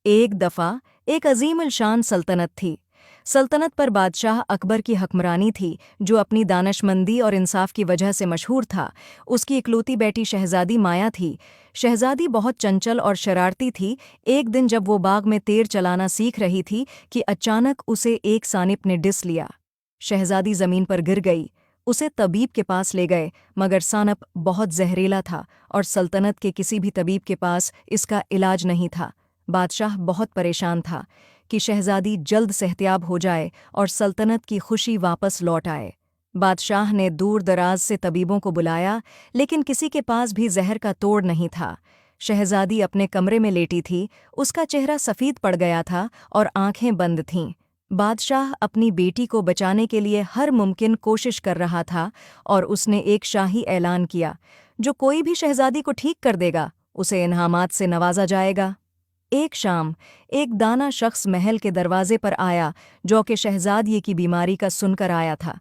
ایک دفعہ ایک عظیم الشان سلطنت تھی۔ سلطنت پر بادشاہ اکبر کی حکمرانی تھی، جو اپنی دانشمندی اور انصاف کی وجہ سے مشہور تھا۔ اس کی اکلوتی بیٹی شہزادی مایا تھی۔ شہزادی بہت چنچل اور شرارتی تھی۔ ایک دن جب وہ باغ میں تیر چلانا سیکھ رہی تھی کہ اچانک اسے ایک سانپ نے ڈس لیا۔ شہزادی زمین پر گر گئی۔ اسے طبیب کے پاس لے گئے، مگر سانپ بہت زہریلا تھا اور سلطنت کے کسی بھی طبیب کے پاس اس کا علاج نہیں تھا۔ بادشاہ بہت پریشان تھا کہ شہزادی جلد صحتیاب ہو جائے اور سلطنت کی خوشی واپس لوٹ آئے۔ بادشاہ نے دور دراز سے طبیبوں کو بلایا، لیکن کسی کے پاس بھی زہر کا توڑ نہیں تھا۔ شہزادی اپنے کمرے میں لیٹی تھی، اس کا چہرہ سفید پڑ گیا تھا اور آنکھیں بند تھیں۔ بادشاہ اپنی بیٹی کو بچانے کے لیے ہر ممکن کوشش کر رہا تھا اور اس نے ایک شاہی اعلان کیا، جو کوئی بھی شہزادی کو ٹھیک کر دے گا اسے انعامات سے نوازا جائے گا۔ ایک شام ایک دانا شخص محل کے دروازے پر آیا، جو کہ شہزادی کی بیماری کا سن کر آیا تھا۔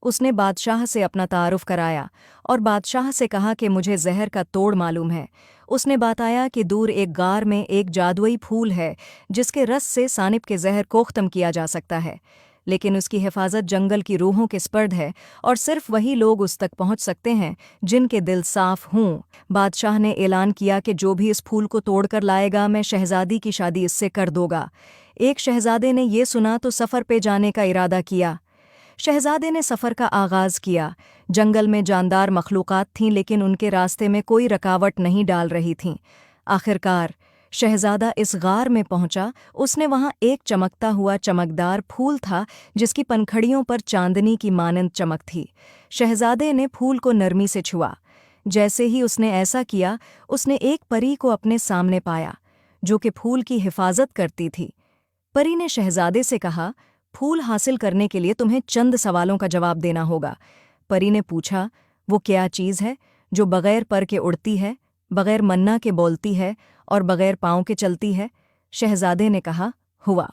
اس نے بادشاہ سے اپنا تعارف کرایا اور بادشاہ سے کہا کہ مجھے زہر کا توڑ معلوم ہے۔ اس نے بتایا کہ دور ایک غار میں ایک جادوئی پھول ہے جس کے رس سے سانپ کے زہر کو ختم کیا جا سکتا ہے، لیکن اس کی حفاظت جنگل کی روحوں کے سپرد ہے اور صرف وہی لوگ اس تک پہنچ سکتے ہیں جن کے دل صاف ہوں۔ بادشاہ نے اعلان کیا کہ جو بھی اس پھول کو توڑ کر لائے گا، میں شہزادی کی شادی اس سے کر دوں گا۔ ایک شہزادے نے یہ سنا تو سفر پہ جانے کا ارادہ کیا۔ شہزادے نے سفر کا آغاز کیا۔ جنگل میں جاندار مخلوقات تھیں، لیکن ان کے راستے میں کوئی رکاوٹ نہیں ڈال رہی تھیں۔ آخرکار شہزادہ اس غار میں پہنچا۔ اس نے وہاں ایک چمکتا ہوا چمکدار پھول تھا جس کی پنکھڑیوں پر چاندنی کی مانند چمک تھی۔ شہزادے نے پھول کو نرمی سے چھوا۔ جیسے ہی اس نے ایسا کیا، اس نے ایک پری کو اپنے سامنے پایا، جو کہ پھول کی حفاظت کرتی تھی۔ پری نے شہزادے سے کہا، پھول حاصل کرنے کے لیے تمہیں چند سوالوں کا جواب دینا ہوگا۔ پری نے پوچھا، وہ کیا چیز ہے جو بغیر پر کے اڑتی ہے، بغیر منا کے بولتی ہے اور بغیر پاؤں کے چلتی ہے؟ شہزادے نے کہا، ہوا۔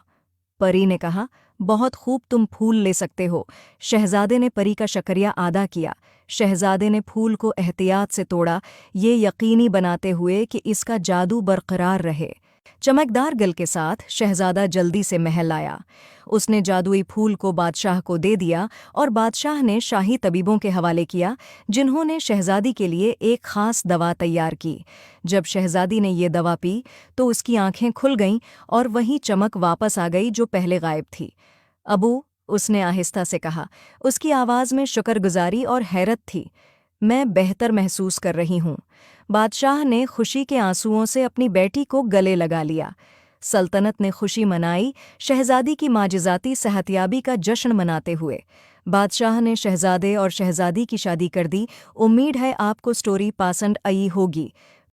پری نے کہا، بہت خوب، تم پھول لے سکتے ہو۔ شہزادے نے پری کا شکریہ ادا کیا۔ شہزادے نے پھول کو احتیاط سے توڑا، یہ یقینی بناتے ہوئے کہ اس کا جادو برقرار رہے۔ چمکدار گل کے ساتھ شہزادہ جلدی سے محل آیا۔ اس نے جادوئی پھول کو بادشاہ کو دے دیا اور بادشاہ نے شاہی طبیبوں کے حوالے کیا، جنہوں نے شہزادی کے لیے ایک خاص دوا تیار کی۔ جب شہزادی نے یہ دوا پی تو اس کی آنکھیں کھل گئیں اور وہی چمک واپس آ گئی جو پہلے غائب تھی۔ ابو، اس نے آہستہ سے کہا، اس کی آواز میں شکر گزاری اور حیرت تھی، میں بہتر محسوس کر رہی ہوں۔ بادشاہ نے خوشی کے آنسوؤں سے اپنی بیٹی کو گلے لگا لیا۔ سلطنت نے خوشی منائی، شہزادی کی معجزاتی صحتیابی کا جشن مناتے ہوئے۔ بادشاہ نے شہزادے اور شہزادی کی شادی کر دی۔ امید ہے آپ کو سٹوری پسند آئی ہوگی۔